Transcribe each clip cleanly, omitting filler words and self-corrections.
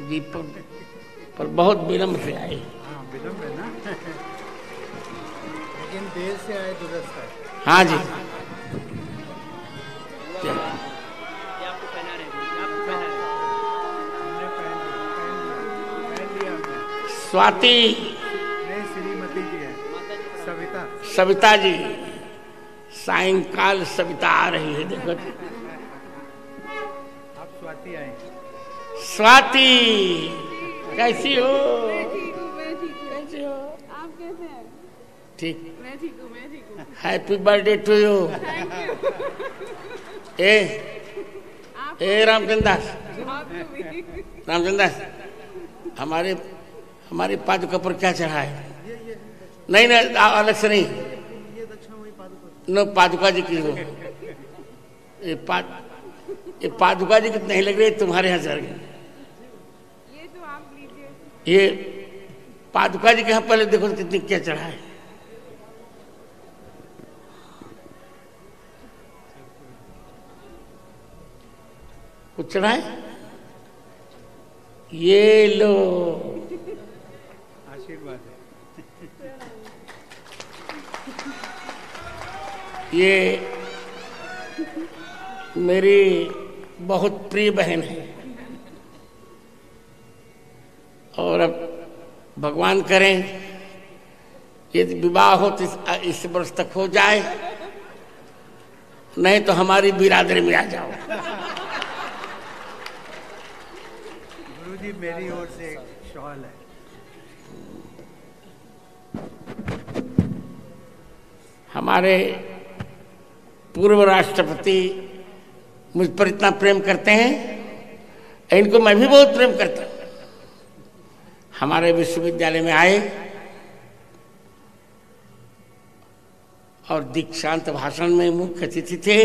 जी, पर बहुत विलम्ब से आए। हाँ, विलम्ब है ना। लेकिन देर से आए दुरुस्त है। हाँ जी। आपको पहना रहे आपको पहना रहे हमने पहन लिया हमने। स्वाति, नहीं, श्रीमती जी है। सविता। सविता जी, सायंकाल सविता आ रही है, देखो। आप स्वाति आए। स्वाति कैसी हो? मैं ठीक हूँ, मैं ठीक हूँ। कैसी हो? आप कैसे हैं? ठीक। मैं ठीक हूँ, मैं ठीक हूँ। Happy birthday to you. Thank you. ए रामचंद्र दास, आपको भी। रामचंद्र दास, हमारी पादुका पर क्या चढ़ा है? नहीं अलग से नहीं, न पादुका जी की हो। ये पादुका जी कितने लग रही है तुम्हारे यहाँ चढ़ गए? ये तो आप लीजिए। ये पादुका जी के यहाँ पहले देखो कितनी क्या चढ़ा है। कुछ चढ़ा है? ये लो, आशीर्वाद है। ये मेरी बहुत प्रिय बहन है और अब भगवान करें यदि विवाह हो तो इस वर्ष तक हो जाए, नहीं तो हमारी बिरादरी में आ जाओ। गुरुजी, मेरी ओर से एक शॉल है। हमारे पूर्व राष्ट्रपति मुझ पर इतना प्रेम करते हैं, इनको मैं भी बहुत प्रेम करता हूं। हमारे विश्वविद्यालय में आए और दीक्षांत भाषण में मुख्य अतिथि थे।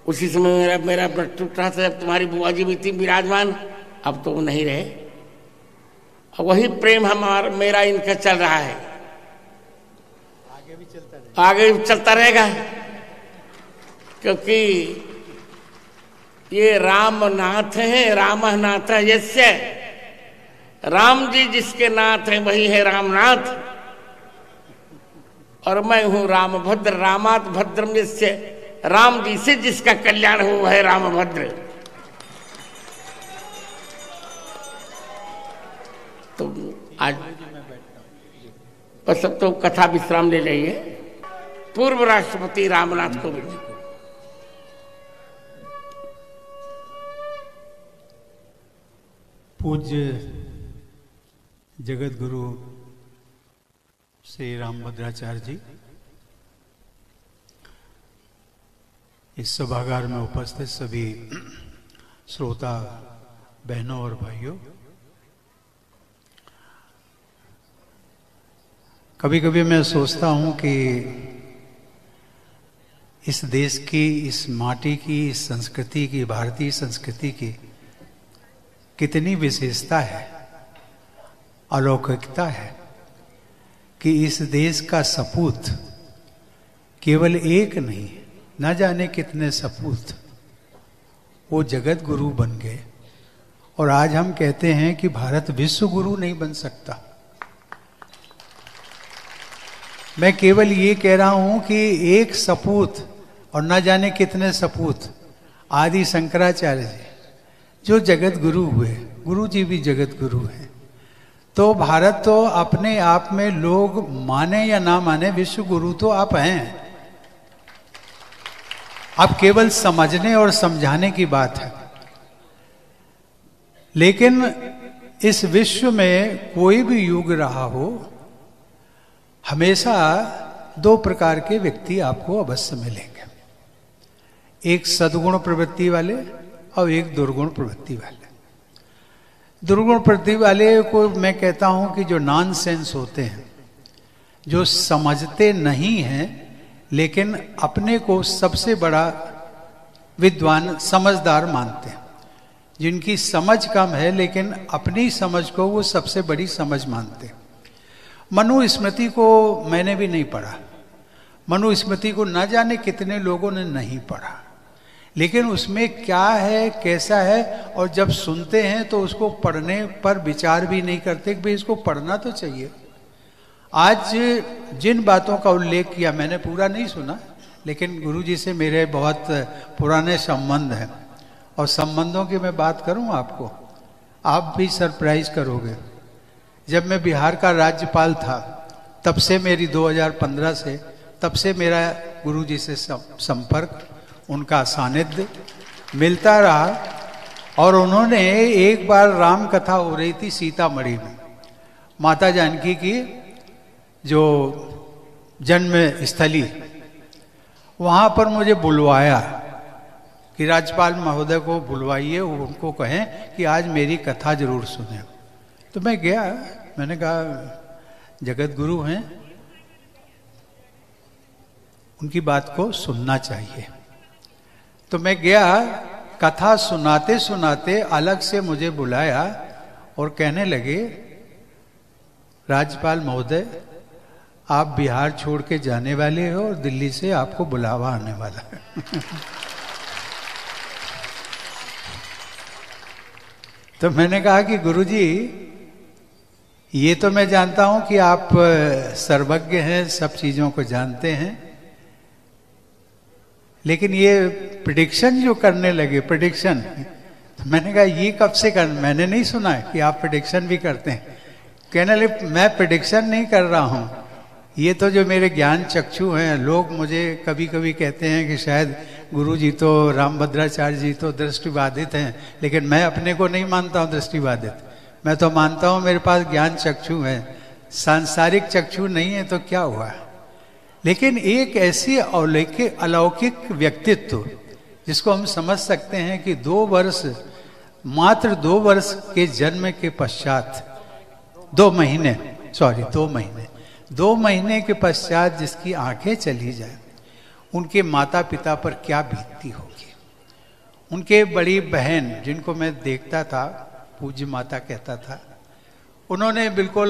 उसी समय मेरा व्रत टूट रहा था, जब तुम्हारी बुआ जी भी थी विराजमान, अब तो वो नहीं रहे। और वही प्रेम मेरा इनका चल रहा है, आगे भी चलता रहेगा, क्योंकि ये रामनाथ हैं। रामः नाथ यस्य, राम जी जिसके नाथ हैं वही है रामनाथ। और मैं हूं रामभद्र, रामात भद्रम यस्य, राम जी से जिसका कल्याण हो वह है रामभद्र। तो आज बस अब तो कथा विश्राम ले रही है। पूर्व राष्ट्रपति रामनाथ कोविंद जी को पूज्य जगत गुरु श्री रामभद्राचार्य जी, इस सभागार में उपस्थित सभी श्रोता बहनों और भाइयों, कभी कभी मैं सोचता हूं कि इस देश की, इस माटी की, इस संस्कृति की, भारतीय संस्कृति की कितनी विशेषता है, अलौकिकता है कि इस देश का सपूत केवल एक नहीं, न जाने कितने सपूत वो जगत गुरु बन गए। और आज हम कहते हैं कि भारत विश्व गुरु नहीं बन सकता। मैं केवल ये कह रहा हूं कि एक सपूत और न जाने कितने सपूत, आदि शंकराचार्य जी जो जगत गुरु हुए, गुरु जी भी जगत गुरु हैं। तो भारत तो अपने आप में, लोग माने या ना माने, विश्व गुरु तो आप हैं। अब केवल समझने और समझाने की बात है। लेकिन इस विश्व में कोई भी युग रहा हो, हमेशा दो प्रकार के व्यक्ति आपको अवश्य मिलेंगे, एक सद्गुण प्रवृत्ति वाले और एक दुर्गुण प्रवृत्ति वाले। दुर्गुण प्रवृत्ति वाले को मैं कहता हूं कि जो नॉनसेंस होते हैं, जो समझते नहीं हैं लेकिन अपने को सबसे बड़ा विद्वान, समझदार मानते हैं, जिनकी समझ कम है लेकिन अपनी समझ को वो सबसे बड़ी समझ मानते हैं। मनुस्मृति को मैंने भी नहीं पढ़ा, मनुस्मृति को न जाने कितने लोगों ने नहीं पढ़ा, लेकिन उसमें क्या है, कैसा है, और जब सुनते हैं तो उसको पढ़ने पर विचार भी नहीं करते कि भाई इसको पढ़ना तो चाहिए। आज जिन बातों का उल्लेख किया, मैंने पूरा नहीं सुना, लेकिन गुरुजी से मेरे बहुत पुराने संबंध हैं, और संबंधों की मैं बात करूं आपको, आप भी सरप्राइज करोगे। जब मैं बिहार का राज्यपाल था, तब से मेरी 2015 से, तब से मेरा गुरुजी से संपर्क, उनका सानिध्य मिलता रहा। और उन्होंने एक बार राम कथा हो रही थी सीतामढ़ी में, माता जानकी की जो जन्म स्थली, वहां पर मुझे बुलवाया कि राज्यपाल महोदय को बुलवाइए, उनको कहें कि आज मेरी कथा जरूर सुने। तो मैं गया, मैंने कहा जगत गुरु हैं, उनकी बात को सुनना चाहिए। तो मैं गया, कथा सुनाते सुनाते अलग से मुझे बुलाया और कहने लगे, राज्यपाल महोदय आप बिहार छोड़ के जाने वाले हो और दिल्ली से आपको बुलावा आने वाला है। तो मैंने कहा कि गुरुजी, ये तो मैं जानता हूं कि आप सर्वज्ञ हैं, सब चीजों को जानते हैं, लेकिन ये प्रेडिक्शन जो करने लगे, प्रेडिक्शन, तो मैंने कहा ये कब से कर, मैंने नहीं सुना है कि आप प्रेडिक्शन भी करते हैं। कहने लगे मैं प्रेडिक्शन नहीं कर रहा हूं, ये तो जो मेरे ज्ञान चक्षु हैं, लोग मुझे कभी कभी कहते हैं कि शायद गुरुजी तो रामभद्राचार्य जी तो दृष्टिबाधित हैं, लेकिन मैं अपने को नहीं मानता हूं दृष्टिबाधित। मैं तो मानता हूं मेरे पास ज्ञान चक्षु है, सांसारिक चक्षु नहीं है तो क्या हुआ। लेकिन एक ऐसी अलौकिक व्यक्तित्व जिसको हम समझ सकते हैं कि 2 वर्ष, मात्र 2 वर्ष के जन्म के पश्चात, 2 महीने के पश्चात जिसकी आंखें चली जाए, उनके माता पिता पर क्या बीतती होगी। उनके बड़ी बहन जिनको मैं देखता था, पूज्य माता कहता था, उन्होंने बिल्कुल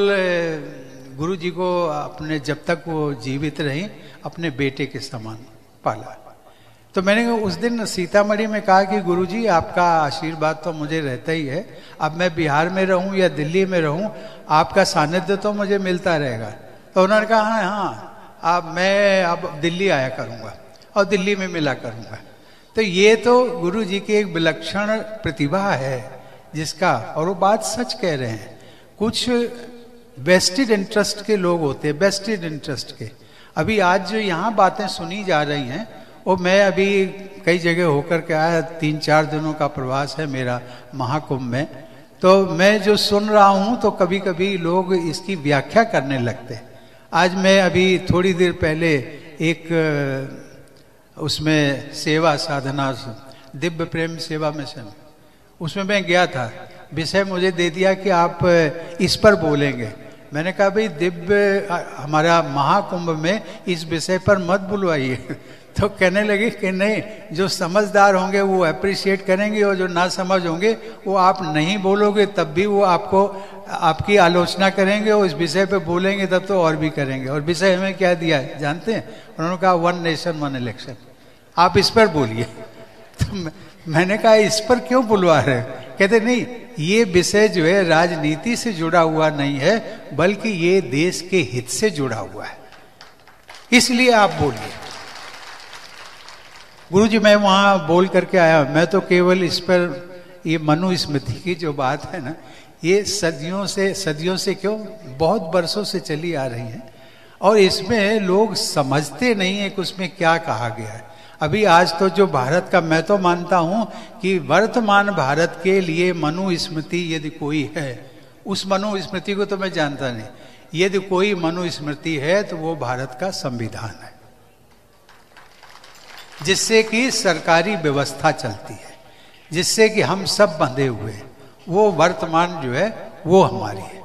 गुरु जी को अपने, जब तक वो जीवित रही, अपने बेटे के समान पाला। तो मैंने उस दिन सीतामढ़ी में कहा कि गुरु जी आपका आशीर्वाद तो मुझे रहता ही है, अब मैं बिहार में रहूं या दिल्ली में रहूं, आपका सानिध्य तो मुझे मिलता रहेगा। तो उन्होंने कहा हाँ, अब मैं अब दिल्ली आया करूंगा और दिल्ली में मिला करूंगा। तो ये तो गुरु जी की एक विलक्षण प्रतिभा है जिसका, और वो बात सच कह रहे हैं। कुछ वेस्टेड इंटरेस्ट के लोग होते हैं, वेस्टेड इंटरेस्ट के। अभी आज जो यहाँ बातें सुनी जा रही हैं, वो मैं अभी कई जगह होकर के आया, 3-4 दिनों का प्रवास है मेरा महाकुंभ में, तो मैं जो सुन रहा हूँ तो कभी कभी लोग इसकी व्याख्या करने लगते हैं। आज मैं अभी थोड़ी देर पहले एक उसमें सेवा साधना, दिव्य प्रेम सेवा मिशन, उसमें मैं गया था। विषय मुझे दे दिया कि आप इस पर बोलेंगे। मैंने कहा भाई दिव्य हमारा महाकुंभ में इस विषय पर मत बुलवाइए। तो कहने लगे कि नहीं, जो समझदार होंगे वो अप्रिशिएट करेंगे, और जो ना समझ होंगे वो आप नहीं बोलोगे तब भी वो आपको, आपकी आलोचना करेंगे, और इस विषय पे बोलेंगे तब तो और भी करेंगे। और विषय हमें क्या दिया है जानते हैं? उन्होंने कहा 1 नेशन 1 इलेक्शन, आप इस पर बोलिए। तो मैंने कहा इस पर क्यों बुलवा रहे? कहते नहीं, ये विषय जो है राजनीति से जुड़ा हुआ नहीं है, बल्कि ये देश के हित से जुड़ा हुआ है, इसलिए आप बोलिए। गुरुजी मैं वहां बोल करके आया, मैं तो केवल इस पर, ये मनुस्मृति की जो बात है ना, ये सदियों से क्यों, बहुत वर्षों से चली आ रही है, और इसमें लोग समझते नहीं है कि उसमें क्या कहा गया है। अभी आज तो जो भारत का, मैं तो मानता हूं कि वर्तमान भारत के लिए मनुस्मृति यदि कोई है, उस मनुस्मृति को तो मैं जानता नहीं, यदि कोई मनुस्मृति है तो वो भारत का संविधान है, जिससे कि सरकारी व्यवस्था चलती है, जिससे कि हम सब बंधे हुए हैं, वो वर्तमान जो है वो हमारी है।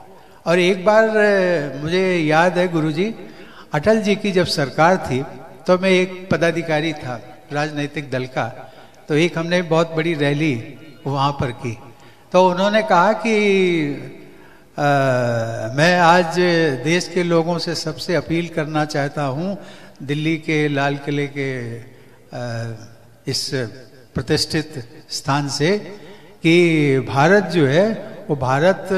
और एक बार मुझे याद है गुरुजी, अटल जी की जब सरकार थी, तो मैं एक पदाधिकारी था राजनीतिक दल का, तो एक हमने बहुत बड़ी रैली वहाँ पर की। तो उन्होंने कहा कि मैं आज देश के लोगों से सबसे अपील करना चाहता हूँ, दिल्ली के लाल किले के इस प्रतिष्ठित स्थान से कि भारत जो है वो भारत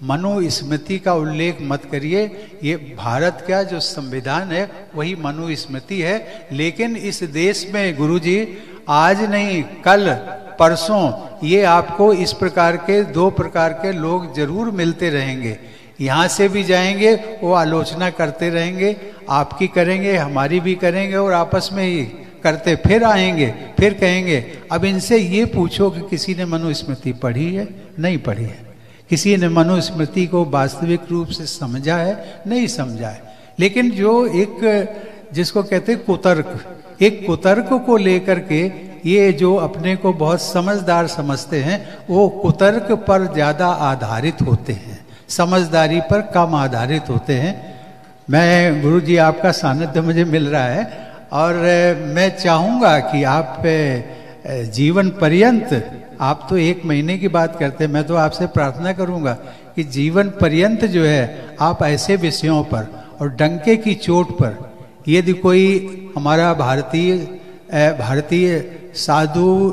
मनुस्मृति का उल्लेख मत करिए। ये भारत का जो संविधान है वही मनुस्मृति है। लेकिन इस देश में गुरुजी आज नहीं कल परसों ये आपको इस प्रकार के 2 प्रकार के लोग जरूर मिलते रहेंगे। यहाँ से भी जाएंगे, वो आलोचना करते रहेंगे, आपकी करेंगे, हमारी भी करेंगे, और आपस में ही करते फिर आएंगे, फिर कहेंगे। अब इनसे ये पूछो कि किसी ने मनुस्मृति पढ़ी है? नहीं पढ़ी है। किसी ने मनुस्मृति को वास्तविक रूप से समझा है? नहीं समझा है। लेकिन जो एक जिसको कहते हैं कुतर्क, एक कुतर्क को लेकर के ये जो अपने को बहुत समझदार समझते हैं, वो कुतर्क पर ज्यादा आधारित होते हैं, समझदारी पर कम आधारित होते हैं। मैं गुरुजी आपका सानिध्य मुझे मिल रहा है और मैं चाहूँगा कि आप जीवन पर्यंत, आप तो 1 महीने की बात करते हैं, मैं तो आपसे प्रार्थना करूँगा कि जीवन पर्यंत जो है आप ऐसे विषयों पर और डंके की चोट पर, यदि कोई हमारा भारतीय साधु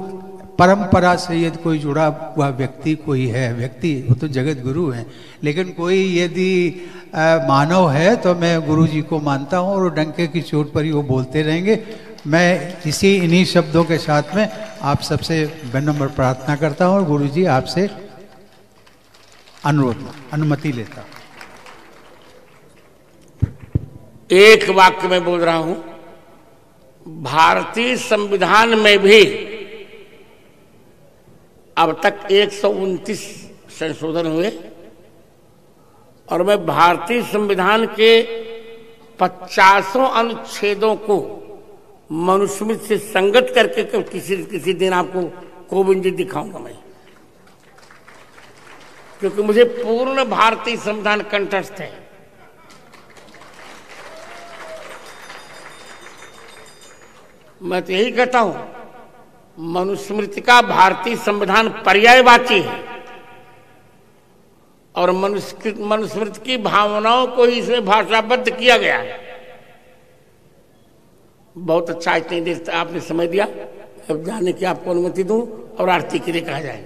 परंपरा से यदि कोई जुड़ा हुआ व्यक्ति कोई है, व्यक्ति वो तो जगत गुरु हैं, लेकिन कोई यदि मानव है तो मैं गुरु जी को मानता हूँ और डंके की चोट पर ही वो बोलते रहेंगे। मैं इन्हीं शब्दों के साथ में आप सबसे विनम्र प्रार्थना करता हूँ और गुरु जी आपसे अनुमति लेता हूँ। एक वाक्य में बोल रहा हूं, भारतीय संविधान में भी अब तक 129 संशोधन हुए और मैं भारतीय संविधान के 50 अनुच्छेदों को मनुस्मृति से संगत करके किसी दिन आपको कोविंद जी दिखाऊंगा मैं, क्योंकि मुझे पूर्ण भारतीय संविधान कंठस्थ है। मैं तो यही कहता हूं, मनुस्मृति का भारतीय संविधान पर्यायवाची है और मनुस्मृति की भावनाओं को ही इसमें भाषाबद्ध किया गया है। बहुत अच्छा, इतनी देर आपने समय दिया, अब जाने की आपको अनुमति दूं और आरती के लिए कहा जाए।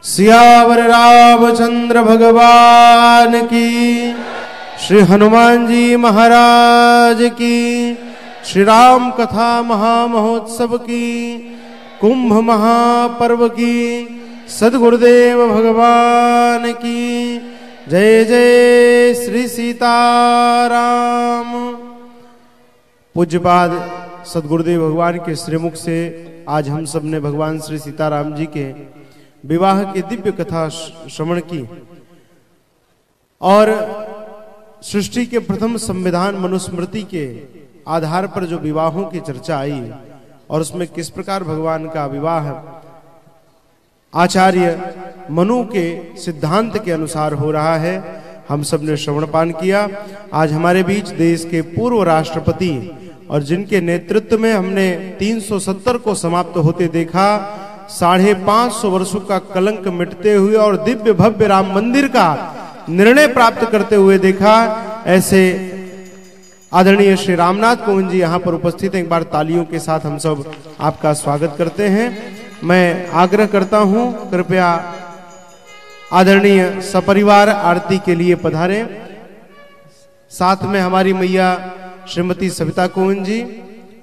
सियावर रामचंद्र भगवान की, श्री हनुमान जी महाराज की, श्री राम कथा महामहोत्सव की, कुंभ महापर्व की, सद्गुरुदेव भगवान की जय जय। श्री सीताराम। पूज्यपाद सद्गुरुदेव भगवान के श्रीमुख से आज हम सब ने भगवान श्री सीताराम जी के विवाह की दिव्य कथा श्रवण की और सृष्टि के प्रथम संविधान मनुस्मृति के आधार पर जो विवाहों की चर्चा आई और उसमें किस प्रकार भगवान का विवाह आचार्य मनु के सिद्धांत के अनुसार हो रहा है, हम सब ने श्रवणपान किया। आज हमारे बीच देश के पूर्व राष्ट्रपति और जिनके नेतृत्व में हमने 370 को समाप्त होते देखा, 550 वर्षों का कलंक मिटते हुए और दिव्य भव्य राम मंदिर का निर्णय प्राप्त करते हुए देखा, ऐसे आदरणीय श्री रामनाथ कोविंद जी यहाँ पर उपस्थित हैं। एक बार तालियों के साथ हम सब आपका स्वागत करते हैं। मैं आग्रह करता हूं, कृपया आदरणीय सपरिवार आरती के लिए पधारें। साथ में हमारी मैया श्रीमती सविता कोविंद जी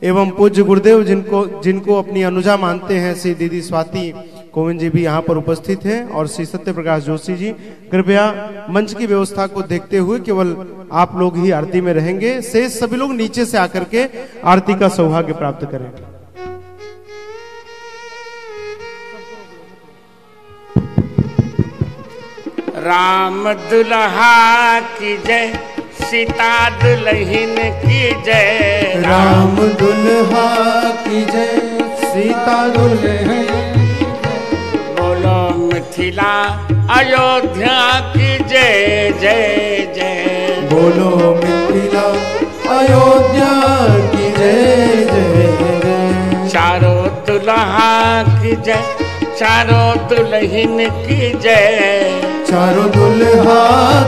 एवं पूज्य गुरुदेव जिनको अपनी अनुजा मानते हैं श्री दीदी स्वाति कोविंद जी भी यहाँ पर उपस्थित हैं और श्री सत्य प्रकाश जोशी जी। कृपया मंच की व्यवस्था को देखते हुए केवल आप लोग ही आरती में रहेंगे, शेष सभी लोग नीचे से आकर के आरती का सौभाग्य प्राप्त करें। राम दुल्हा की जय, सीता दुल्हन की जय। राम दुल्हा की जय, सीता दुल्हन। बोलो मिथिला अयोध्या की जय जय जय। बोलो मिथिला अयोध्या की जय जय जय। चारों दुल्हा की जय, चारों दुल्हन की जय। चारों दुल्हा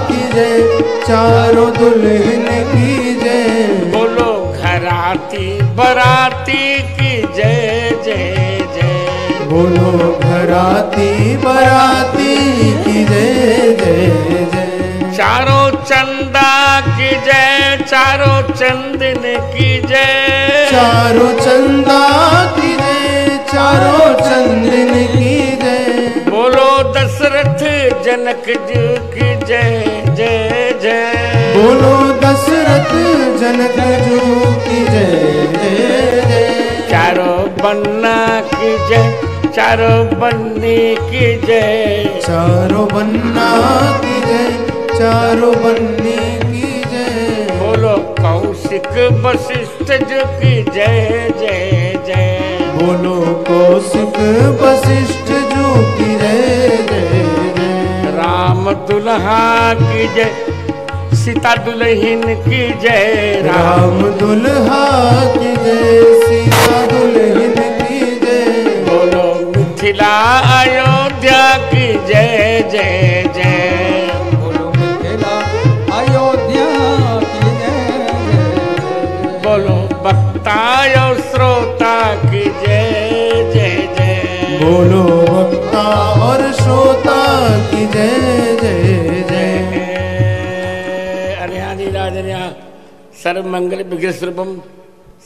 की जय, चारों दुल्हन की जय। बोलो घराती बराती की जय जय जय। बोलो घराती बराती की जय जय जय। चारों चंदा की जय, चारों चंदन की जय। चारों चंदा की जय, चारों चंदन की जय। बोलो दशरथ जनक जी की जय जय जय। बोलो दशरथ जनक जी की जय जय जय। चारों बन्ना की जय, चारों बन्नी की जय। चारों बन्ना की जय, चारों बन्नी की जय। बोलो कौशिक वशिष्ठ जी की जय जय जय। बोलो कौशिक वशिष्ठ जो की जय जय जय। राम दुल्हा की जय, सीता दुल्हन की जय। राम दुल्हा की जय, सीता दुल्हन की जय। बोलो मिथिला अयोध्या की जय जय जय। बोलो मिथिला अयोध्या की जय। बोलो वक्ता और श्रोता की जय जय जय। बोलो वक्ता और श्रोता की जय जय जय। सर्वमंगल विग्रह स्वरूपम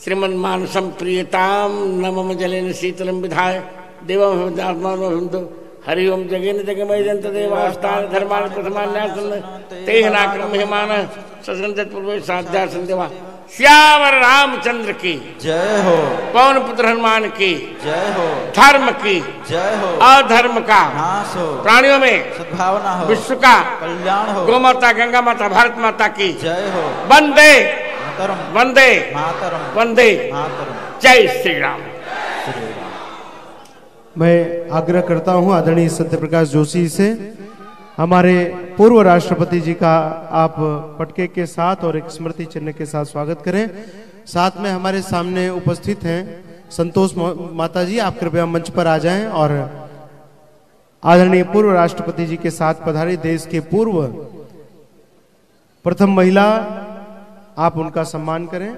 श्रीमन मानसम प्रियताम नमम जलेन शीतलम विधाय देवम आत्मानो हरि ओम जगेन जगमय जंत देवास्तान धर्मान प्रथमान्यासन तेहनाक्रम हिमान ससंजत पूर्व साध्या संदेवा। श्यावर रामचंद्र की जय हो। पवन पुत्र हनुमान की जय हो। धर्म की जय हो। अधर्म का नाश हो। प्राणियों में सद्भावना हो। विश्व का कल्याण हो। गौ माता गंगा माता भारत माता की जय हो। वंदे मातरम वंदे मातरम वंदे मातरम। जय श्री राम। मैं आग्रह करता हूं आदरणीय सत्यप्रकाश जोशी से हमारे पूर्व राष्ट्रपति जी का आप पटके के साथ और एक स्मृति चिन्ह के साथ स्वागत करें। साथ में हमारे सामने उपस्थित हैं संतोष माता जी, आप कृपया मंच पर आ जाएं और आदरणीय पूर्व राष्ट्रपति जी के साथ पधारी देश के पूर्व प्रथम महिला, आप उनका सम्मान करें।